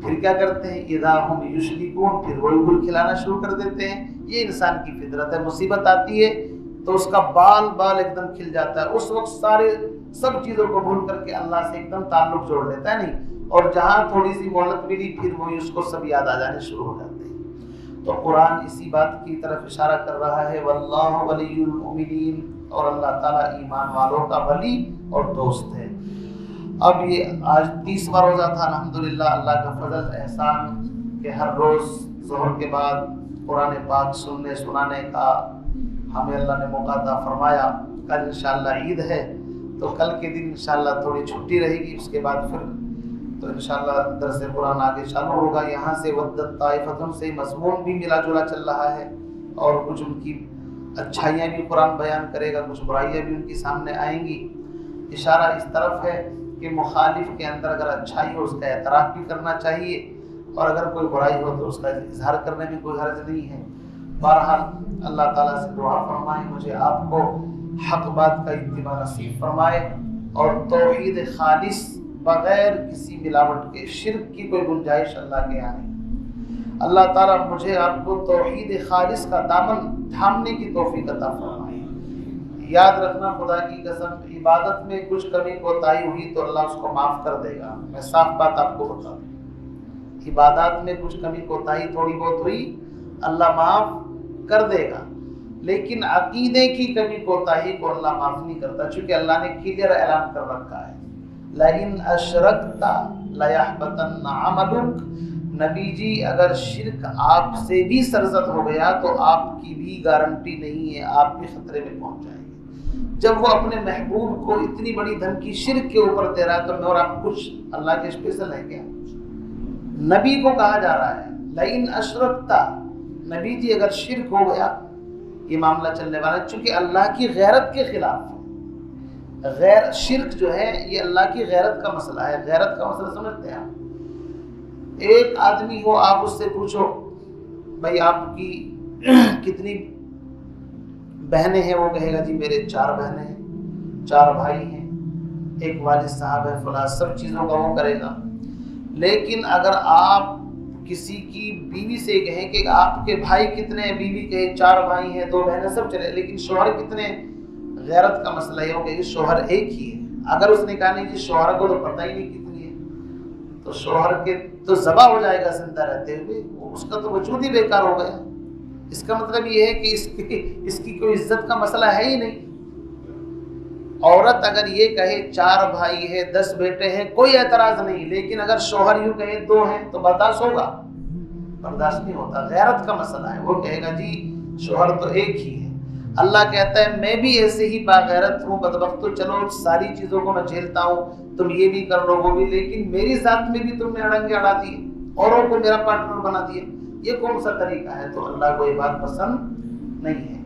پھر کیا کرتے ہیں اذا ہم یشرکون، پھر وہی گل کھلانا شروع کر دیتے ہیں. یہ انسان کی فطرت ہے. مصیبت آتی ہے تو اس کا بال ایک دم کھل جاتا ہے، اس وقت سب چیزوں کو بھول کر کے اللہ سے ایک دم تعلق جوڑ لیتا ہے. نہیں، اور جہاں تھوڑی سی مہلت ملی پھر وہی اس کو سب یاد آ جانے شروع ہو جاتے ہیں. تو قرآن اسی بات کی طرف اشارہ کر رہا ہے واللہ ولی المؤمنین، اور اللہ تعالیٰ ایمان والوں کا ولی اور دوست ہے. اب یہ آج 30واں روزہ تھا. الحمدللہ اللہ کا فضل احسان کہ ہر روز ظہر کے بعد قرآن پاک سننے سنانے کا ہمیں اللہ نے موقع عطا فرمایا. کل انشاءاللہ عید ہے تو کل کے دن انشاءاللہ تھوڑی چھٹی رہے گی، اس کے بعد پھر تو انشاءاللہ درس قرآن آگے چالو ہوگا. یہاں سے ودت طائفتن سے مضمون بھی ملا جلا چل رہا ہے اور کچھ ان کی اچھائیاں بھی قرآن بیان کرے گا، کچھ برائیاں بھی ان کی سامنے آئیں گی. اشارہ اس طرف ہے کہ مخالف کے اندر اگر اچھائی ہو اس کا اعتراف بھی کرنا چاہیے، اور اگر کوئی برائی ہو تو اس کا اظہار کرنے میں کوئی حرج نہیں ہے. بہرحال اللہ تعالیٰ سے دعا فرمائیں مجھے آپ کو حق بات کا اتباع نصیب فرمائے اور توحید خالص بغیر کسی ملاوٹ کے، شرک کی کوئی گنجائش اللہ کے یہاں نہیں. اللہ تعالیٰ مجھے آپ کو توحید خالص کا دامن تھامنے کی توفیق عطا فرمائے. یاد رکھنا خدا کی قسم عبادت میں کچھ کمی کوتاہی ہوئی تو اللہ اس کو معاف کر دے گا. میں صاف بات آپ کو بتا دوں، عبادات میں کچھ کمی کوتاہی تھوڑی بہت ہوئی اللہ معاف کر دے گا، لیکن عقیدے کی کمی کوتاہی کو اللہ معاف نہیں کرتا، چونکہ اللہ نے کلیئر اعلان کر رکھا ہے لئن اشرکت لیحبطن عملک. نبی جی اگر شرک آپ سے بھی سرزد ہو گیا تو آپ کی بھی گارنٹی نہیں ہے، آپ بھی خطرے میں پہنچ جائیں گے. جب وہ اپنے محبوب کو اتنی بڑی دھمکی شرک کے اوپر دے رہا ہے تو میں اور آپ کچھ اللہ کے اسپیشل ہے کیا؟ نبی کو کہا جا رہا ہے لئن اشرکت، نبی جی اگر شرک ہو گیا یہ معاملہ چلنے والا ہے، چونکہ اللہ کی غیرت کے خلاف ہے. شرک جو ہے یہ اللہ کی غیرت کا مسئلہ ہے. غیرت کا مسئلہ سمجھتے ہیں آپ؟ ایک آدمی ہو، آپ اس سے پوچھو بھائی آپ کی کتنی بہنیں ہیں، وہ کہے گا جی میرے 4 بہنیں ہیں، 4 بھائی ہیں، ایک والد صاحب ہے، فلاں سب چیزوں کا وہ کرے گا. لیکن اگر آپ کسی کی بیوی سے کہیں کہ آپ کے بھائی کتنے ہیں، بیوی کہے 4 بھائی ہیں 2 بہنیں، سب چلے، لیکن شوہر کتنے ہیں، غیرت کا مسئلہ یہ ہو کہ شوہر ایک ہی ہے. اگر اس نے کہا نہیں جی شوہر کو تو پتہ ہی نہیں کتنی ہے، تو شوہر کے تو ذبح ہو جائے گا زندہ رہتے ہوئے، اس کا تو وجود ہی بیکار ہو گیا۔ اس کا مطلب یہ ہے کہ اس کی کوئی عزت کا مسئلہ ہے ہی نہیں۔ عورت اگر یہ کہے 4 بھائی ہے 10 بیٹے ہیں کوئی اعتراض نہیں، لیکن اگر شوہر یوں کہے 2 ہیں تو برداشت ہوگا؟ برداشت نہیں ہوتا، غیرت کا مسئلہ ہے۔ وہ کہے گا جی شوہر تو ایک ہی ہے۔ اللہ کہتا ہے میں بھی ایسے ہی باغیرت ہوں، بدبختو، چلو ساری چیزوں کو میں جھیلتا ہوں، تم یہ بھی کر لو وہ بھی، لیکن میری ذات میں بھی تم نے اڑنگے اڑا دیے، اوروں کو میرا پارٹنر بنا دیے، یہ کون سا طریقہ ہے؟ تو اللہ کو یہ بات پسند نہیں ہے۔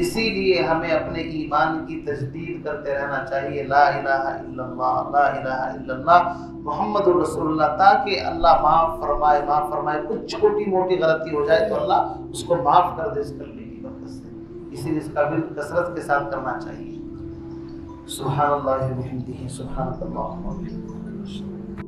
اسی لیے ہمیں اپنے ایمان کی تجدید کرتے رہنا چاہیے، لا الہ الا اللہ، لا الہ الا اللہ محمد رسول اللہ، تاکہ اللہ معاف فرمائے۔ کچھ چھوٹی موٹی غلطی ہو جائے تو اللہ اس کو معاف کر دے اس کلمے کی برکت سے۔ اسی لیے اس کا بھی کثرت کے ساتھ کرنا چاہیے۔ سبحان اللہ و بحمدہ، سبحانک اللہم و بحمدک۔